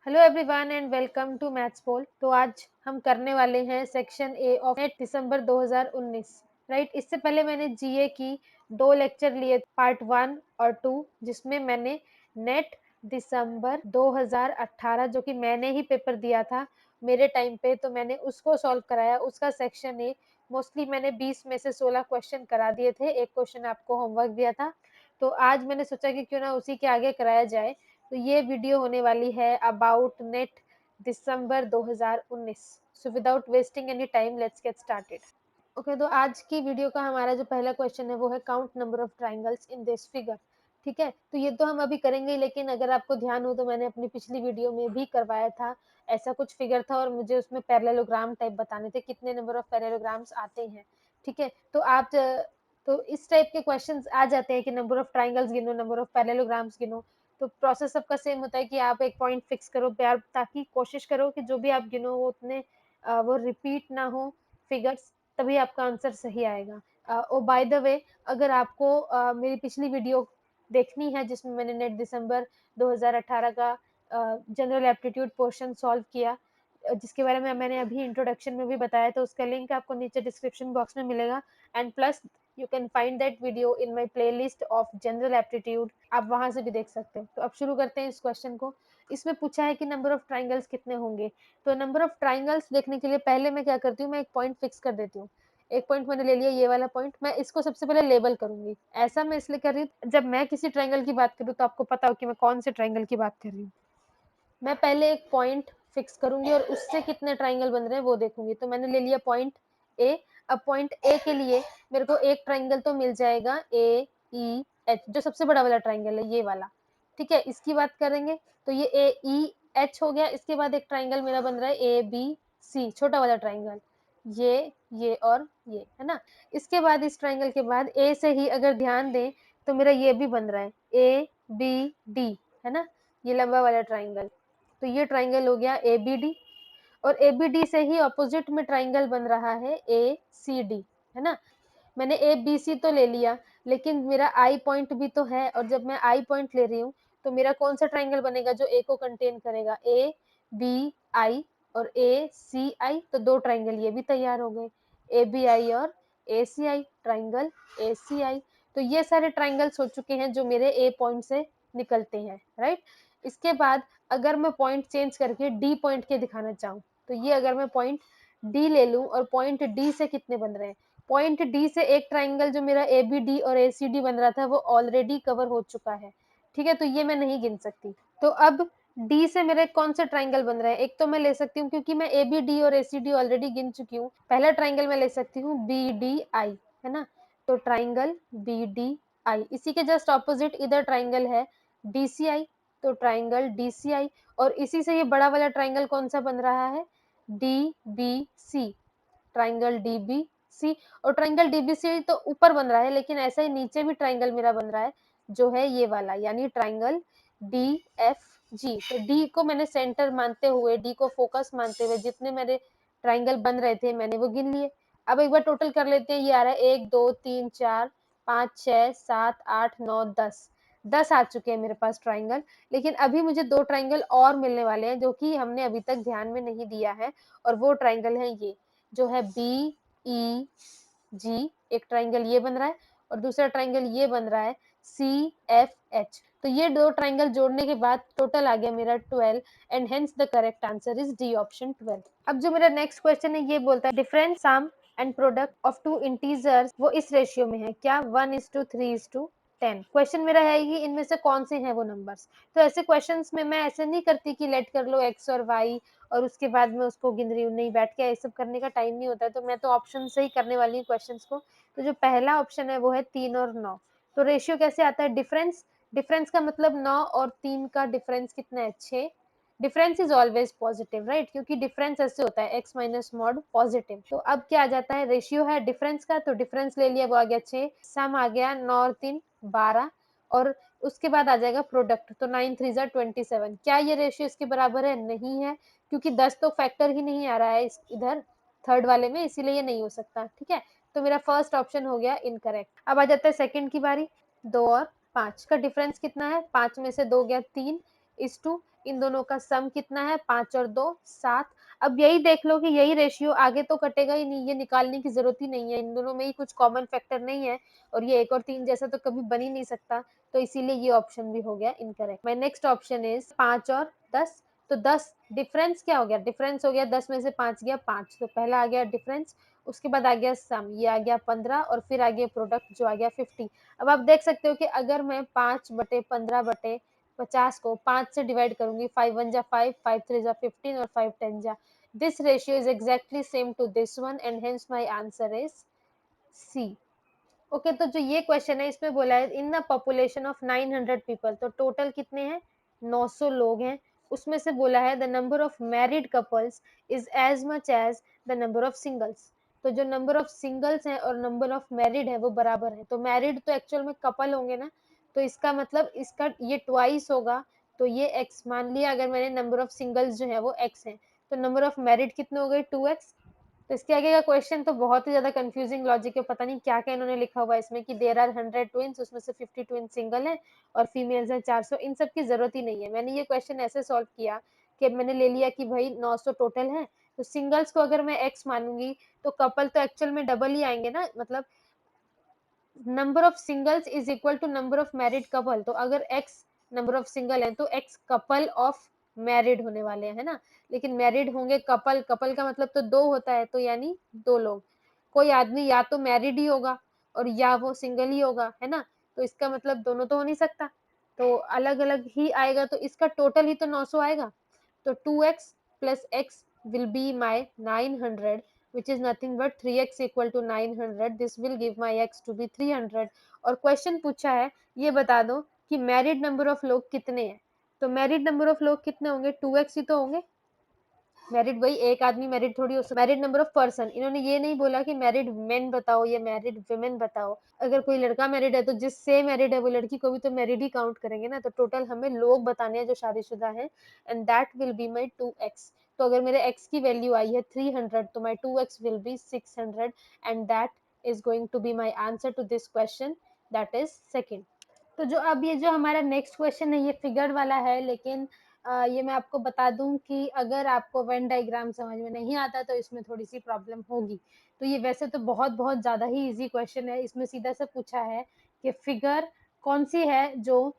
Hello everyone and welcome to maths pole. तो आज हम करने वाले हैं section A of NET December 2019। Right, इससे पहले मैंने जीए की 2 लेक्चर लिए, पार्ट 1 और 2, जिसमें मैंने नेट दिसंबर 2018 जो कि मैंने ही पेपर दिया था मेरे टाइम पे, तो मैंने उसको सॉल्व कराया। उसका सेक्शन ए मोस्टली मैंने 20 में से 16 क्वेश्चन करा दिए थे, एक क्वेश्चन आपको होमवर्क दिया था। तो आज मैंने सोचा कि क्यों ना उसी के आगे कराया जाए। तो ये वीडियो होने वाली है about net December 2019। So without wasting any time let's get started. Okay, तो आज की वीडियो का हमारा जो पहला क्वेश्चन है वो है count number of triangles in this figure. ठीक है, तो ये तो हम अभी करेंगे, लेकिन अगर आपको ध्यान हो तो मैंने अपनी पिछली वीडियो में भी करवाया था। ऐसा कुछ फिगर था और मुझे उसमें पैरेललोग्राम टाइप बताने थे, कितने नंबर ऑफ पैरेललोग्राम्स आते हैं। ठीक है, तो आप तो इस टाइप के क्वेश्चंस आ जाते हैं कि नंबर ऑफ ट्राइंगल्स गिनो, नंबर ऑफ पैरेललोग्राम्स गिनो। तो प्रोसेस सबका सेम होता है कि आप एक पॉइंट फिक्स करो प्यार, ताकि कोशिश करो कि जो भी आप गिनो वो उतने वो रिपीट ना हो फिगर्स, तभी आपका आंसर सही आएगा। ओ बाय द वे, अगर आपको मेरी पिछली वीडियो देखनी है जिसमें मैंने नेट दिसंबर 2018 का जनरल एप्टीट्यूड पोर्शन सॉल्व किया, जिसके बारे में मैंने अभी इंट्रोडक्शन में भी बताया, तो उसका लिंक आपको नीचे डिस्क्रिप्शन बॉक्स में मिलेगा। And plus you can find that video in my playlist of general aptitude, आप वहां से भी देख सकते हैं। तो अब शुरू करते हैं इस क्वेश्चन को। इसमें पूछा है कि नंबर ऑफ ट्राइंगल्स कितने होंगे। तो नंबर ऑफ ट्राइंगल्स देखने के लिए पहले मैं क्या करती हूँ, मैं एक पॉइंट फिक्स कर देती हूँ। एक पॉइंट मैंने ले लिया, ये वाला पॉइंट, मैं इसको सबसे पहले लेबल करूंगी। ऐसा मैं इसलिए कर रही हूँ, जब मैं किसी ट्राइंगल की बात करूँ तो आपको पता हो कि मैं कौन से ट्राइंगल की बात कर रही हूँ। मैं पहले एक पॉइंट फिक्स करूंगी और उससे कितने ट्राइंगल बन रहे हैं वो देखूंगी। तो मैंने ले लिया पॉइंट ए। अब पॉइंट ए के लिए मेरे को एक ट्राइंगल तो मिल जाएगा ए ई एच, जो सबसे बड़ा वाला ट्राइंगल है ये वाला। ठीक है, इसकी बात करेंगे तो ये ए ई एच हो गया। इसके बाद एक ट्राइंगल मेरा बन रहा है ए बी सी, छोटा वाला ट्राइंगल, ये और ये है ना। इसके बाद इस ट्राइंगल के बाद ए से ही अगर ध्यान दें तो मेरा ये भी बन रहा है ए बी डी, है ना, ये लंबा वाला ट्राइंगल। तो ये ट्राइंगल हो गया ए बी डी, और ए बी डी से ही ऑपोजिट में ट्राइंगल बन रहा है ए सी डी, है ना। मैंने ए बी सी तो ले लिया, लेकिन मेरा आई पॉइंट भी तो है, और जब मैं आई पॉइंट ले रही हूँ तो मेरा कौन सा ट्राइंगल बनेगा जो ए को कंटेन करेगा, ए बी आई और ए सी आई। तो दो ट्राइंगल ये भी तैयार हो गए, ए बी आई और ए सी आई, ट्राइंगल ए सी आई। तो ये सारे ट्राइंगल्स हो चुके हैं जो मेरे ए पॉइंट से निकलते हैं, राइट। इसके बाद अगर मैं पॉइंट चेंज करके डी पॉइंट के दिखाना चाहूँ, तो ये अगर मैं पॉइंट डी ले लूं और पॉइंट डी से कितने बन रहे हैं, पॉइंट डी से एक ट्राइंगल जो मेरा ए बी डी और ए सी डी बन रहा था वो ऑलरेडी कवर हो चुका है। ठीक है, तो ये मैं नहीं गिन सकती। तो अब डी से मेरे कौन से ट्राइंगल बन रहे हैं, एक तो मैं ले सकती हूँ, क्योंकि मैं ए बी डी और ए सी डी ऑलरेडी गिन चुकी हूँ, पहला ट्राइंगल मैं ले सकती हूँ बी डी आई, है ना। तो ट्राइंगल बी डी आई, इसी के जस्ट ऑपोजिट इधर ट्राइंगल है डी सी आई, तो ट्राइंगल डी सी आई। और इसी से ये बड़ा वाला ट्राइंगल कौन सा बन रहा है, D B C, triangle D B C. और ट्राइंगल डी बी सी तो ऊपर बन रहा है, लेकिन ऐसा ही नीचे भी ट्राइंगल मेरा बन रहा है जो है ये वाला, यानी ट्राइंगल डी एफ जी। तो डी को मैंने सेंटर मानते हुए, डी को फोकस मानते हुए जितने मेरे ट्राइंगल बन रहे थे मैंने वो गिन लिए। अब एक बार टोटल कर लेते हैं, ये आ रहा है 1 2 3 4 5 6 7 8 9 10, 10 आ चुके हैं मेरे पास ट्राइंगल। लेकिन अभी मुझे दो ट्राइंगल और मिलने वाले हैं जो कि हमने अभी तक ध्यान में नहीं दिया है, और वो ट्राइंगल है ये जो है बी ई जी। एक ट्राइंगल ये बन रहा है और दूसरा ट्राइंगल ये बन रहा है सी एफ एच। तो ये दो ट्राइंगल जोड़ने के बाद टोटल आ गया मेरा 12, and hence the correct answer is D option 12। अब जो मेरा नेक्स्ट क्वेश्चन है ये बोलता है different sum and product of two integers वो इस रेशियो में है क्या, 1:3:10। क्वेश्चन मेरा है कि इनमें से कौन से हैं वो नंबर्स। तो ऐसे क्वेश्चंस में मैं ऐसे नहीं करती कि लेट कर लो एक्स और वाई और उसके बाद में उसको गिन रही हूँ, नहीं, बैठ के ये सब करने का टाइम नहीं होता है। तो मैं तो ऑप्शन से ही करने वाली हूँ क्वेश्चंस को। तो जो पहला ऑप्शन है वो है 3 और 9। तो रेशियो कैसे आता है, डिफरेंस, डिफरेंस का मतलब 9 और 3 का डिफरेंस कितना है, 6। Difference is always positive, right, क्योंकि डिफरेंस ऐसे होता है एक्स माइनस मॉड पॉजिटिव। तो अब क्या आ जाता है, रेशियो है डिफरेंस का, तो डिफरेंस ले लिया वो आ गया 6, सम आ गया 9 और 3 12, और उसके बाद आ जाएगा प्रोडक्ट, तो 9 3 27। क्या ये रेशियो इसके बराबर है, नहीं है, क्योंकि 10 तो फैक्टर ही नहीं आ रहा है इधर थर्ड वाले में, इसीलिए ये नहीं हो सकता। ठीक है, तो मेरा फर्स्ट ऑप्शन हो गया इनकरेक्ट। अब आ जाता है सेकंड की बारी। 2 और 5 का डिफरेंस कितना है, 5 में से 2 गया 3 इस टू, इन दोनों का सम कितना है, 5 और 2 7। अब यही देख लो कि यही रेशियो आगे तो कटेगा ही नहीं, ये निकालने की जरूरत ही नहीं है, इन दोनों में ही कुछ कॉमन फैक्टर नहीं है और ये 1 और 3 जैसा तो कभी बन ही नहीं सकता, तो इसीलिए ये ऑप्शन भी हो गया incorrect. My next option is 5 और 10। तो 10 डिफरेंस क्या हो गया, डिफरेंस हो गया 10 में से 5 गया 5, तो पहला आ गया डिफरेंस, उसके बाद आ गया सम, ये आ गया 15 और फिर आ गया प्रोडक्ट जो आ गया 50। अब आप देख सकते हो कि अगर मैं 5/15/50 को 5 से डिवाइड करूंगी, 5 1 जा 5, 5 3 जा 15 और 5 10 जा, this ratio is exactly same to this one and hence my answer is C. Okay, तो जो ये क्वेश्चन है इसमें बोला है in the population of 900 people, तो टोटल कितने हैं, 900 लोग हैं, उसमें से बोला है the number of married couples is as much as the number of singles. तो जो नंबर ऑफ सिंगल्स हैं और नंबर ऑफ मैरिड है वो बराबर है, तो मैरिड तो एक्चुअल में कपल होंगे ना, तो इसका मतलब इसका ये ट्वाइस होगा, तो ये x मान लिया, अगर मैंने नंबर ऑफ सिंगल्स जो है वो x है, तो नंबर ऑफ मैरिड कितने हो गए 2x। तो इसके आगे का क्वेश्चन तो बहुत ही ज्यादा कंफ्यूजिंग लॉजिक है, पता नहीं क्या क्या इन्होंने लिखा हुआ है इसमें कि देयर आर 100 ट्विंस, उसमें से 50 ट्विंस सिंगल हैं और फीमेल्स हैं 400, इन सब की जरूरत ही नहीं है। मैंने ये क्वेश्चन ऐसे सॉल्व किया कि मैंने ले लिया कि भाई 900 टोटल है, तो सिंगल्स को अगर मैं एक्स मानूंगी तो कपल तो एक्चुअल में डबल ही आएंगे ना, मतलब number of singles is equal to number of married couple, तो अगर एक्स नंबर ऑफ सिंगल है तो एक्स कपल ऑफ मैरिड होने वाले हैं, है ना, लेकिन मैरिड होंगे कपल, कपल का मतलब तो दो होता है, तो यानी दो लोग, कोई आदमी या तो मैरिड ही होगा और या वो सिंगल ही होगा, है ना, तो इसका मतलब दोनों तो हो नहीं सकता, तो अलग अलग ही आएगा, तो इसका टोटल ही तो 900 आएगा, तो 2x plus x will be my 900, which is nothing but 3x equal to 900, this will give my x to be 300। और क्वेश्चन पूछा है ये बता दो कि मैरिड नंबर ऑफ लोग कितने हैं, तो मैरिड नंबर ऑफ लोग कितने होंगे, 2x ही तो होंगे, मैरिड वही एक आदमी मैरिड थोड़ी हो सकता, मैरिड नंबर ऑफ पर्सन, इन्होंने ये नहीं बोला कि मैरिड मेन बताओ या मैरिड वुमेन बताओ, अगर कोई लड़का मैरिड है तो जिससे मैरिड है वो लड़की को भी तो मैरिड ही काउंट करेंगे ना, तो टोटल हमें लोग बताने हैं जो शादीशुदा हैं, and that will be my 2x। तो अगर मेरे x की वैल्यू आई है 300 तो my 2x will be 600 and that is going to be my answer to this question, that is second. तो जो अब ये जो हमारा नेक्स्ट क्वेश्चन है ये फिगर वाला है, लेकिन ये मैं आपको बता दूं कि अगर आपको वेन डायग्राम समझ में नहीं आता तो इसमें थोड़ी सी प्रॉब्लम होगी। तो ये वैसे तो बहुत बहुत ज़्यादा ही इजी क्वेश्चन है, इसमें सीधा से पूछा है कि फिगर कौन सी है जो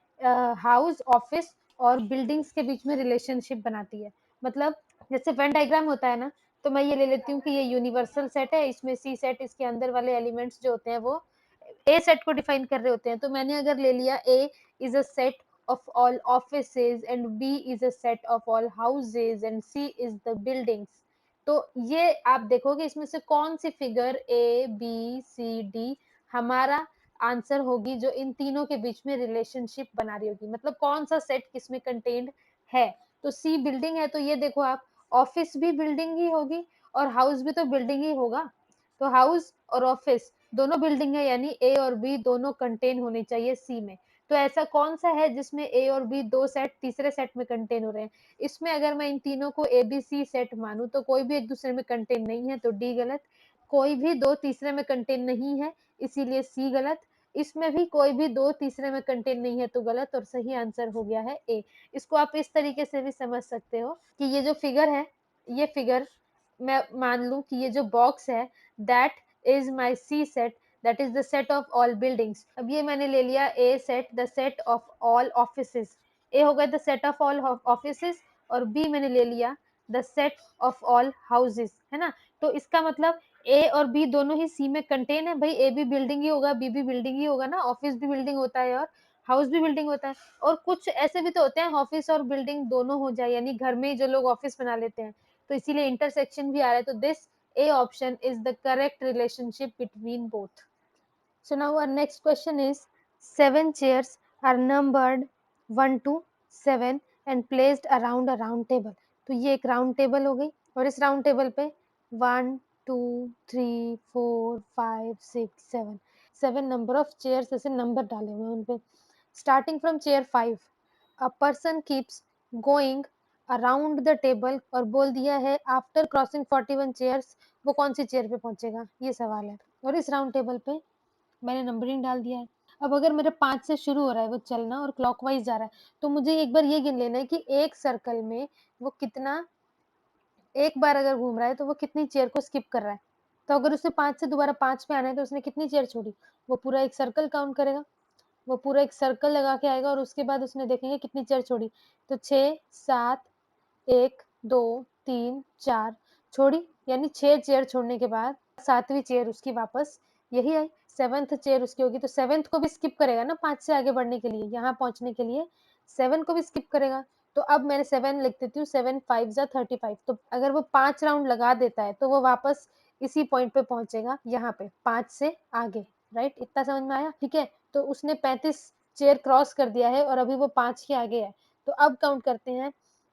हाउस ऑफिस और बिल्डिंग्स के बीच में रिलेशनशिप बनाती है, मतलब जैसे वेन डायग्राम होता है ना, तो मैं ये ले लेती हूँ कि ये यूनिवर्सल सेट है, इसमें सी सेट, इसके अंदर वाले एलिमेंट्स जो होते हैं वो ए सेट को डिफाइन कर रहे होते हैं, तो मैंने अगर ले लिया A is a set of all offices and B is a set of all houses and C is the buildings। तो ये आप देखोगे इसमें से कौन सी figure A B C D हमारा आंसर होगी जो इन तीनों के बीच में रिलेशनशिप बना रही होगी, मतलब कौन सा सेट किसमें कंटेन्ड है। तो सी बिल्डिंग है, तो ये देखो आप, ऑफिस भी बिल्डिंग ही होगी और हाउस भी तो बिल्डिंग ही होगा, तो हाउस और ऑफिस दोनों बिल्डिंग है, यानी ए और बी दोनों कंटेन होनी चाहिए सी में। तो ऐसा कौन सा है जिसमें ए और बी दो सेट तीसरे सेट में कंटेन हो रहे हैं, इसमें अगर मैं इन तीनों को ए बी सी सेट मानूं तो कोई भी एक दूसरे में कंटेन नहीं है, तो डी गलत, कोई भी दो तीसरे में कंटेन नहीं है इसीलिए सी गलत, इसमें भी कोई भी दो तीसरे में कंटेन नहीं है तो गलत, और सही आंसर हो गया है ए। इसको आप इस तरीके से भी समझ सकते हो कि ये जो फिगर है, ये फिगर मैं मान लूं कि ये जो बॉक्स है that is my C set, that is the set of all buildings. अब ये मैंने ले लिया A set the set of all offices, A हो गया the set of all offices और बी मैंने ले लिया the set of all houses, है ना, तो इसका मतलब ए और बी दोनों ही सी में कंटेन है, भाई ए भी बिल्डिंग ही होगा बी भी बिल्डिंग ही होगा ना, ऑफिस भी बिल्डिंग होता है और हाउस भी बिल्डिंग होता है, और कुछ ऐसे भी तो होते हैं ऑफिस और बिल्डिंग दोनों हो जाए, यानी घर में ही जो लोग ऑफिस बना लेते हैं, तो इसीलिए इंटरसेक्शन भी आ रहा है, तो this A option is the correct relationship between both। So now our next question is 7 chairs are numbered 1 to 7 and placed around a round table। तो ये एक राउंड टेबल हो गई और इस राउंड टेबल पे 1 2 3 4 5 6 7 7 नंबर ऑफ चेयर्स ऐसे number डाले हुए हैं उन पे, starting from chair 5 a person keeps going around the table, और बोल दिया है आफ्टर क्रॉसिंग 41 चेयर्स वो कौन सी चेयर पे पहुंचेगा, ये सवाल है, और इस राउंड टेबल पे मैंने नंबरिंग डाल दिया है। अब अगर मेरे 5 से शुरू हो रहा है वो चलना और क्लॉकवाइज जा रहा है, तो मुझे एक बार ये गिन लेना है कि एक सर्कल में वो कितना, एक बार अगर घूम रहा है तो वो कितनी चेयर को स्किप कर रहा है। तो अगर उसे 5 से दोबारा 5 पे आना है तो उसने कितनी चेयर छोड़ी, वो पूरा एक सर्कल काउंट करेगा, वो पूरा एक सर्कल लगा के आएगा और उसके बाद उसने देखेंगे कितनी चेयर छोड़ी। तो 6, 7, 1, 2, 3, 4 छोड़ी, यानी 6 चेयर छोड़ने के बाद 7वीं चेयर उसकी वापस यही आई, 7th चेयर उसकी होगी, तो 7th को भी स्किप करेगा ना 5 से आगे बढ़ने के लिए, यहाँ पहुँचने के लिए 7 को भी स्किप करेगा। तो अब मैंने 7 लिख देती हूँ, 7 5 जा 35, तो अगर वो 5 राउंड लगा देता है तो वो वापस इसी पॉइंट पे पहुँचेगा, यहाँ पे 5 से आगे, राइट? इतना समझ में आया? ठीक है, तो उसने 35 चेयर क्रॉस कर दिया है और अभी वो 5 के आगे है। तो अब काउंट करते हैं,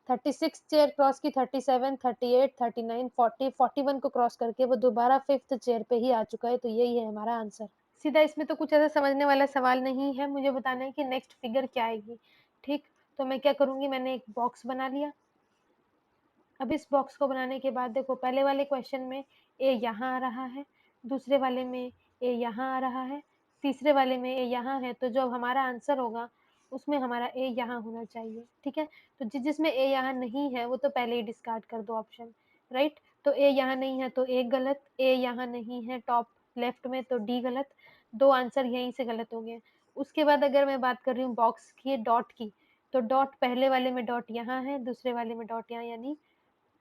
36 चेयर क्रॉस की, 37, 38, 39, 40, 41 को क्रॉस करके वो दोबारा 5th चेयर पे ही आ चुका है, तो यही है हमारा आंसर। सीधा इसमें तो कुछ ऐसा समझने वाला सवाल नहीं है, मुझे बताना है कि नेक्स्ट फिगर क्या आएगी। ठीक, तो मैं क्या करूंगी, मैंने एक बॉक्स बना लिया। अब इस बॉक्स को बनाने के बाद देखो, पहले वाले क्वेश्चन में ए यहाँ आ रहा है, दूसरे वाले में ए यहाँ आ रहा है, तीसरे वाले में ए यहाँ है, तो जो अब हमारा आंसर होगा उसमें हमारा ए यहाँ होना चाहिए। ठीक है, तो जिसमें ए यहाँ नहीं है वो तो पहले ही डिस्कार्ड कर दो ऑप्शन, राइट? तो ए यहाँ नहीं है तो ए गलत, ए यहाँ नहीं है टॉप लेफ्ट में तो डी गलत, दो आंसर यहीं से गलत हो गए। उसके बाद अगर मैं बात कर रही हूँ बॉक्स की डॉट की, तो डॉट पहले वाले में डॉट यहाँ है, दूसरे वाले में डॉट यहाँ, यानी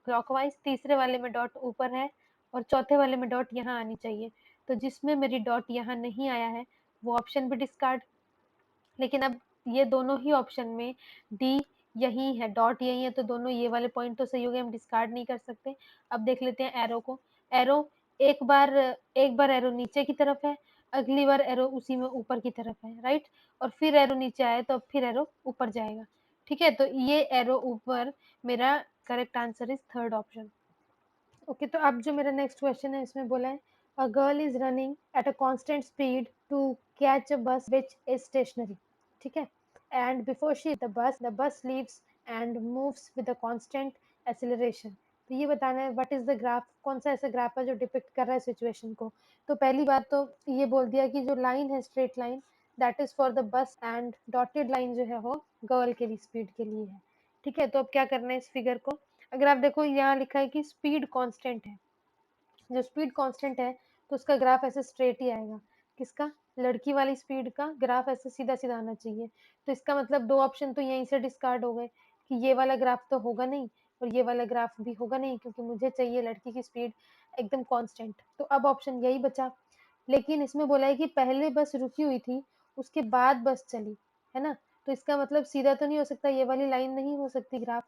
क्लॉकवाइज, तीसरे वाले में डॉट ऊपर है और चौथे वाले में डॉट यहाँ आनी चाहिए। तो जिसमें मेरी डॉट यहाँ नहीं आया है वो ऑप्शन भी डिस्कार्ड। लेकिन अब ये दोनों ही ऑप्शन में डी यही है, डॉट यही है, तो दोनों ये वाले पॉइंट तो सही हो गए, हम डिस्कार्ड नहीं कर सकते। अब देख लेते हैं एरो को। एरो एक बार एरो नीचे की तरफ है, अगली बार एरो उसी में ऊपर की तरफ है, राइट? और फिर एरो नीचे आए तो फिर एरो ऊपर जाएगा। ठीक है, तो ये एरो ऊपर, मेरा correct answer is third option. Okay, तो अब जो मेरा नेक्स्ट क्वेश्चन है इसमें बोला है, a girl is running at a constant speed to catch a bus which is stationary. ठीक है, and before she the bus leaves and moves with a constant acceleration. तो ये बताना है व्हाट इज द ग्राफ, कौन सा ऐसा graph है जो डिपिक्ट कर रहा है सिचुएशन को। तो पहली बात तो ये बोल दिया कि जो लाइन है straight line, that is for the bus, and dotted line जो है वो गर्ल के लिए, स्पीड के लिए है। ठीक है, तो अब क्या करना है इस फिगर को, अगर आप देखो यहाँ लिखा है कि स्पीड कांस्टेंट है, जो स्पीड कांस्टेंट है तो उसका ग्राफ ऐसे स्ट्रेट ही आएगा। किसका? लड़की वाली स्पीड का ग्राफ ऐसे सीधा सीधा आना चाहिए। तो इसका मतलब दो ऑप्शन तो यहीं से डिस्कार्ड हो गए कि ये वाला ग्राफ तो होगा नहीं और ये वाला ग्राफ भी होगा नहीं, क्योंकि मुझे चाहिए लड़की की स्पीड एकदम कांस्टेंट। तो अब ऑप्शन यही बचा। लेकिन इसमें बोला है कि पहले बस रुकी हुई थी, उसके बाद बस चली, है ना? तो इसका मतलब सीधा तो नहीं हो सकता, ये वाली लाइन नहीं हो सकती ग्राफ।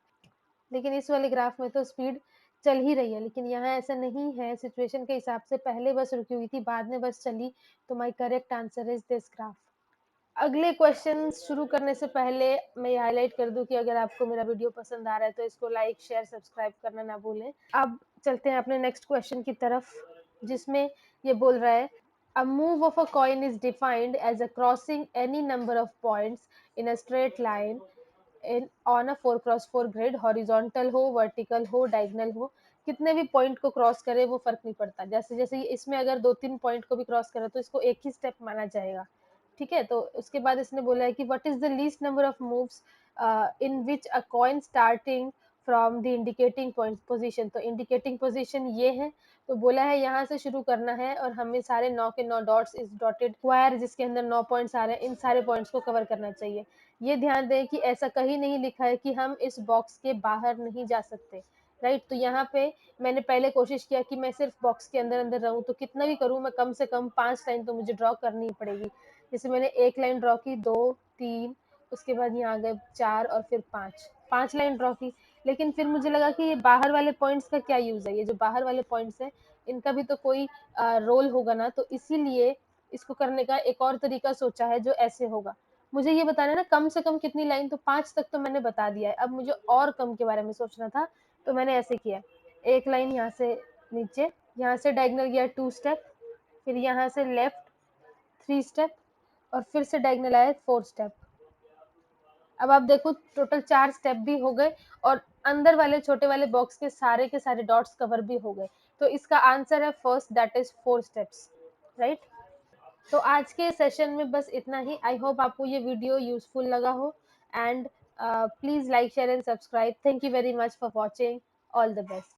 लेकिन इस वाले ग्राफ में तो स्पीड चल ही रही है, लेकिन यहाँ ऐसा नहीं है, सिचुएशन के हिसाब से पहले बस रुकी हुई थी, बाद में बस चली, तो my correct answer is this graph. अगले क्वेश्चन शुरू करने से पहले मैं ये हाईलाइट कर दूं कि अगर आपको मेरा वीडियो पसंद आ रहा है तो इसको लाइक शेयर सब्सक्राइब करना ना भूलें। अब चलते हैं अपने नेक्स्ट क्वेश्चन की तरफ, जिसमें ये बोल रहा है, a move of a coin is defined as a crossing any number of points in a straight line in on a 4x4 grid, horizontal हो, वर्टिकल हो, डायगोनल हो, कितने भी पॉइंट को क्रॉस करे वो फर्क नहीं पड़ता। जैसे जैसे इसमें अगर 2-3 पॉइंट को भी क्रॉस करे तो इसको एक ही स्टेप माना जाएगा। ठीक है, तो उसके बाद इसने बोला है कि what is the least number of moves in which a coin starting from the indicating point position. तो इंडिकेटिंग पोजीशन ये है, तो बोला है यहाँ से शुरू करना है और हमें सारे 9 के 9 डॉट्स, इस डॉटेड स्क्वायर जिसके अंदर 9 पॉइंट्स आ रहे हैं, इन सारे पॉइंट्स को कवर करना चाहिए। ये ध्यान दें कि ऐसा कहीं नहीं लिखा है कि हम इस बॉक्स के बाहर नहीं जा सकते, राइट? तो यहाँ पे मैंने पहले कोशिश किया कि मैं सिर्फ बॉक्स के अंदर अंदर रहूं, तो कितना भी करूं मैं कम से कम 5 लाइन तो मुझे ड्रॉ करनी ही पड़ेगी। जैसे मैंने एक लाइन ड्रॉ की, 2, 3, उसके बाद यहाँ आ गए 4 और फिर 5 लाइन ड्रॉ की। लेकिन फिर मुझे लगा कि ये बाहर वाले पॉइंट्स का क्या यूज है, ये जो बाहर वाले पॉइंट्स है इनका भी तो कोई रोल होगा ना, तो इसीलिए इसको करने का एक और तरीका सोचा है जो ऐसे होगा। मुझे ये बताना है ना कम से कम कितनी लाइन, तो 5 तक तो मैंने बता दिया है, अब मुझे और कम के बारे में सोचना था, तो मैंने ऐसे किया, एक लाइन यहाँ से नीचे, यहाँ से डायगोनल गया 2 स्टेप, फिर यहाँ से लेफ्ट 3 स्टेप और फिर से डायगोनल आया 4 स्टेप। अब आप देखो टोटल 4 स्टेप भी हो गए और अंदर वाले छोटे वाले बॉक्स के सारे डॉट्स कवर भी हो गए। तो इसका आंसर है first, that is 4 steps, right? तो आज के सेशन में बस इतना ही। आई होप आपको ये वीडियो यूजफुल लगा हो, and please like share and subscribe. Thank you very much for watching. All the best.